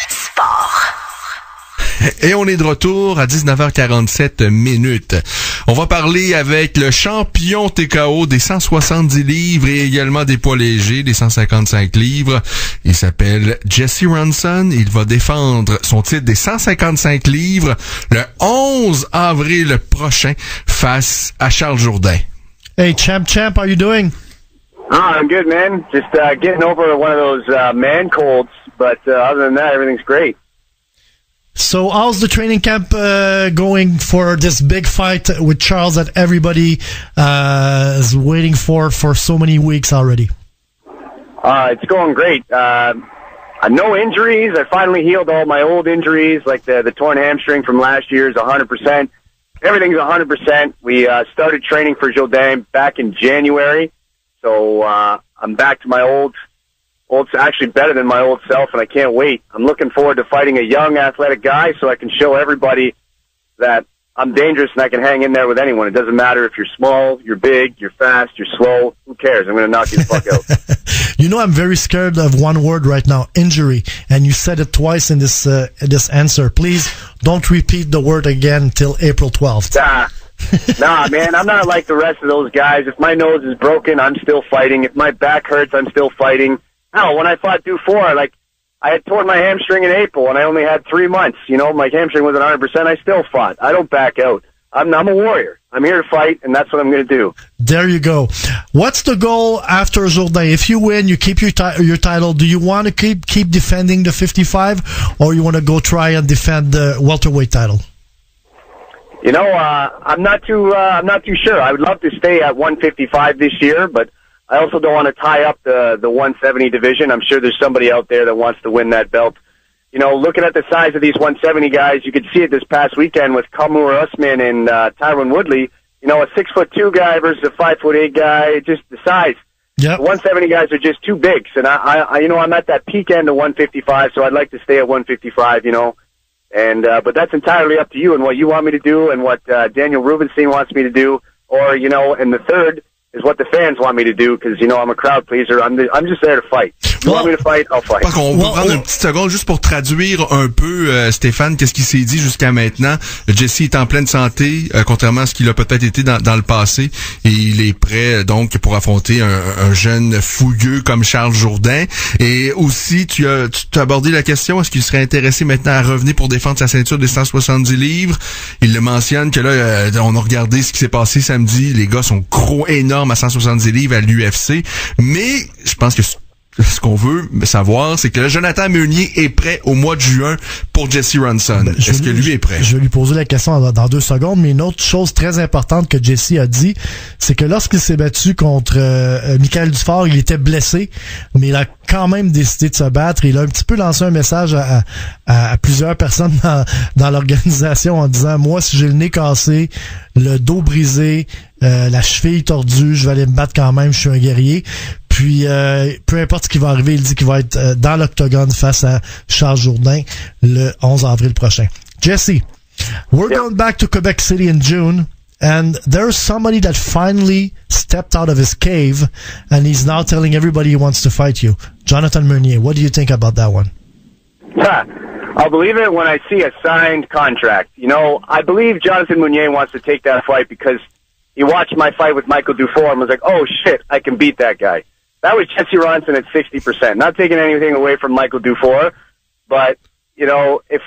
Sport. Et on est de retour à 19h47 minutes. On va parler avec le champion TKO des 170 livres et également des poids légers, des 155 livres. Il s'appelle Jesse Ronson. Il va défendre son titre des 155 livres le 11 avril prochain face à Charles Jourdain. Hey, champ, how you doing? Oh, I'm good, man. Just getting over one of those man colds, but other than that, everything's great. So how's the training camp going for this big fight with Charles that everybody is waiting for so many weeks already? It's going great. No injuries. I finally healed all my old injuries, like the torn hamstring from last year is 100%. Everything's 100%. We started training for Jourdain back in January, so I'm back to my old, actually better than my old self, and I can't wait. I'm looking forward to fighting a young, athletic guy so I can show everybody that I'm dangerous and I can hang in there with anyone. It doesn't matter if you're small, you're big, you're fast, you're slow. Who cares? I'm going to knock you the fuck out. You know, I'm very scared of one word right now, injury, and you said it twice in this answer. Please don't repeat the word again till April 12th. Nah, man, I'm not like the rest of those guys. If my nose is broken, I'm still fighting. If my back hurts, I'm still fighting. No, when I fought Dufour, I had torn my hamstring in April, and I only had 3 months. You know, my hamstring wasn't 100%. I still fought. I don't back out. I'm a warrior. I'm here to fight, and that's what I'm going to do. There you go. What's the goal after Jourdain? If you win, you keep your title. Do you want to keep defending the 55, or you want to go try and defend the welterweight title? You know, I'm not too sure. I would love to stay at 155 this year, but I also don't want to tie up the 170 division. I'm sure there's somebody out there that wants to win that belt. You know, looking at the size of these 170 guys, you could see it this past weekend with Kamur Usman and Tyron Woodley. You know, a 6'2" guy versus a 5'8" guy, just the size. Yep. The 170 guys are just too big. And I you know, I'm at that peak end of 155, so I'd like to stay at 155, you know. And but that's entirely up to you and what you want me to do and what Daniel Rubenstein wants me to do. Or, you know, and the third is what the fans want me to do, because, you know, I'm a crowd pleaser. I'm just there to fight. You want me to fight, I'll fight. Je pense qu'on peut prendre une petite seconde juste pour traduire un peu, Stéphane, qu'est-ce qu'il s'est dit jusqu'à maintenant. Jesse est en pleine santé, contrairement à ce qu'il a peut-être été dans le passé, et il est prêt donc pour affronter un jeune fougueux comme Charles Jourdain. Et aussi, tu as abordé la question, est-ce qu'il serait intéressé maintenant à revenir pour défendre sa ceinture des 170 livres? Il le mentionne que là, on a regardé ce qui s'est passé samedi, les gars sont gros, énormes à 170 livres à l'UFC, mais je pense que ce qu'on veut savoir, c'est que le Jonathan Meunier est prêt au mois de juin pour Jesse Ronson. Est-ce que lui est prêt? Je vais lui poser la question dans 2 secondes, mais une autre chose très importante que Jesse a dit, c'est que lorsqu'il s'est battu contre Michael Dufort, il était blessé, mais il a quand même décidé de se battre. Il a un petit peu lancé un message à plusieurs personnes dans l'organisation en disant, moi, si j'ai le nez cassé, le dos brisé, la cheville tordue, je vais aller me battre quand même, je suis un guerrier. Puis, peu importe ce qui va arriver, il dit qu'il va être dans l'octogone face à Charles Jourdain le 11 avril prochain. Jesse, we're going back to Quebec City in June, and there's somebody that finally stepped out of his cave, and he's now telling everybody he wants to fight you. Jonathan Meunier, what do you think about that one? I'll believe it when I see a signed contract. You know, I believe Jonathan Meunier wants to take that fight because he watched my fight with Michael Dufort and was like, oh shit, I can beat that guy. That was Jesse Ronson at 60%. Not taking anything away from Michael Dufort, but, you know, if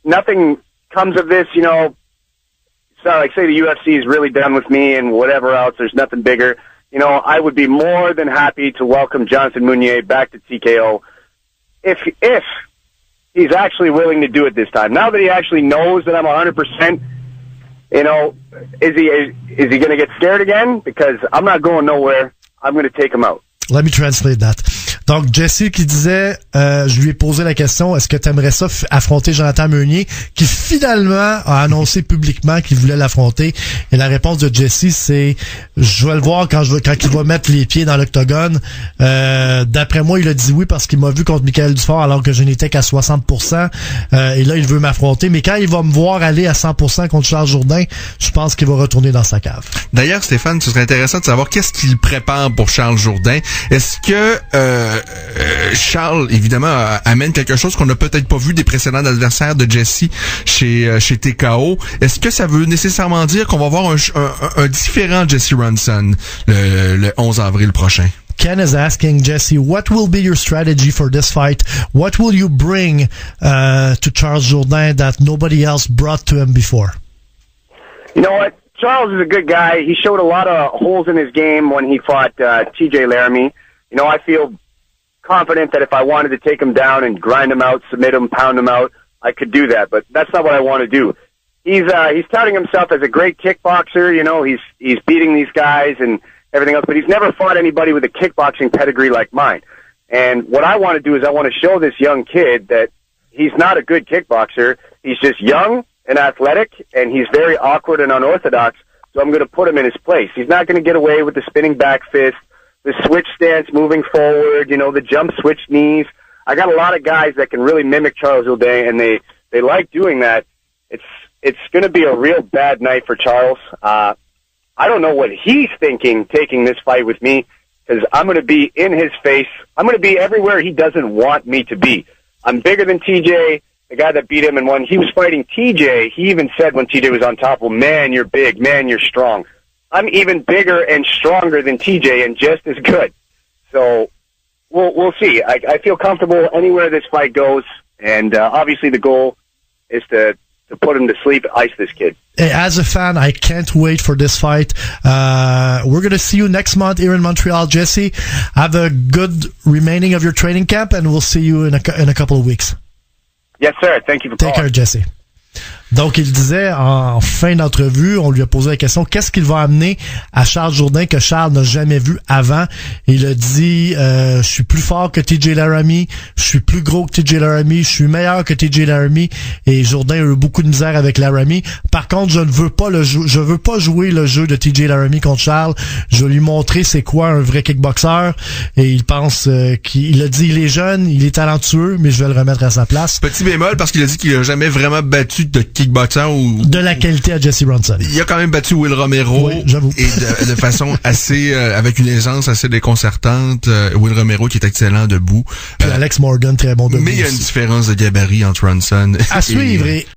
nothing comes of this, you know, it's not like, say the UFC is really done with me and whatever else, there's nothing bigger. You know, I would be more than happy to welcome Jonathan Meunier back to TKO if he's actually willing to do it this time. Now that he actually knows that I'm 100%, you know, is he going to get scared again? Because I'm not going nowhere. I'm going to take him out. Let me translate that. Donc, Jesse qui disait, je lui ai posé la question, est-ce que tu aimerais ça affronter Jonathan Meunier, qui finalement a annoncé publiquement qu'il voulait l'affronter. Et la réponse de Jesse, c'est, je vais le voir quand il va mettre les pieds dans l'octogone. D'après moi, il a dit oui parce qu'il m'a vu contre Michael Dufort alors que je n'étais qu'à 60%. Et là, il veut m'affronter. Mais quand il va me voir aller à 100% contre Charles Jourdain, je pense qu'il va retourner dans sa cave. D'ailleurs, Stéphane, ce serait intéressant de savoir qu'est-ce qu'il prépare pour Charles Jourdain. Est-ce que Charles, évidemment, amène quelque chose qu'on n'a peut-être pas vu des précédents adversaires de Jesse chez TKO? Est-ce que ça veut nécessairement dire qu'on va voir un différent Jesse Ronson le 11 avril prochain? Ken is asking Jesse, what will be your strategy for this fight? What will you bring to Charles Jourdain that nobody else brought to him before? You know what? Charles is a good guy. He showed a lot of holes in his game when he fought TJ Laramie. You know, I feel confident that if I wanted to take him down and grind him out, submit him, pound him out, I could do that. But that's not what I want to do. He's touting himself as a great kickboxer. You know, he's beating these guys and everything else, but he's never fought anybody with a kickboxing pedigree like mine. And what I want to do is I want to show this young kid that he's not a good kickboxer. He's just young and athletic, and he's very awkward and unorthodox, so I'm going to put him in his place. He's not going to get away with the spinning back fist, the switch stance moving forward, you know, the jump switch knees. I got a lot of guys that can really mimic Charles Jourdain, and they like doing that. It's going to be a real bad night for Charles. I don't know what he's thinking taking this fight with me, because I'm going to be in his face. I'm going to be everywhere he doesn't want me to be. I'm bigger than TJ, the guy that beat him, and when he was fighting TJ, he even said when TJ was on top, well, man, you're big, man, you're strong. I'm even bigger and stronger than TJ and just as good. So we'll see. I feel comfortable anywhere this fight goes, and obviously the goal is to put him to sleep, ice this kid. As a fan, I can't wait for this fight. We're going to see you next month here in Montreal, Jesse. Have a good remaining of your training camp, and we'll see you in a couple of weeks. Yes, sir. Thank you for calling. Take care, Jesse. Donc, il disait en fin d'entrevue, on lui a posé la question, qu'est-ce qu'il va amener à Charles Jourdain que Charles n'a jamais vu avant? Et il a dit, je suis plus fort que TJ Laramie, je suis plus gros que TJ Laramie, je suis meilleur que TJ Laramie, et Jourdain a eu beaucoup de misère avec Laramie. Par contre, je veux pas jouer le jeu de TJ Laramie contre Charles. Je vais lui montrer c'est quoi un vrai kickboxer, et il pense qu'il a dit, il est jeune, il est talentueux, mais je vais le remettre à sa place. Petit bémol, parce qu'il a dit qu'il a jamais vraiment battu de kickboxer ou de la qualité à Jesse Ronson. Il a quand même battu Will Romero, oui, j'avoue. Et de façon assez avec une aisance assez déconcertante. Will Romero qui est excellent debout. Puis Alex Morgan très bon debout. Mais il y a une différence de gabarit entre Ronson à suivre.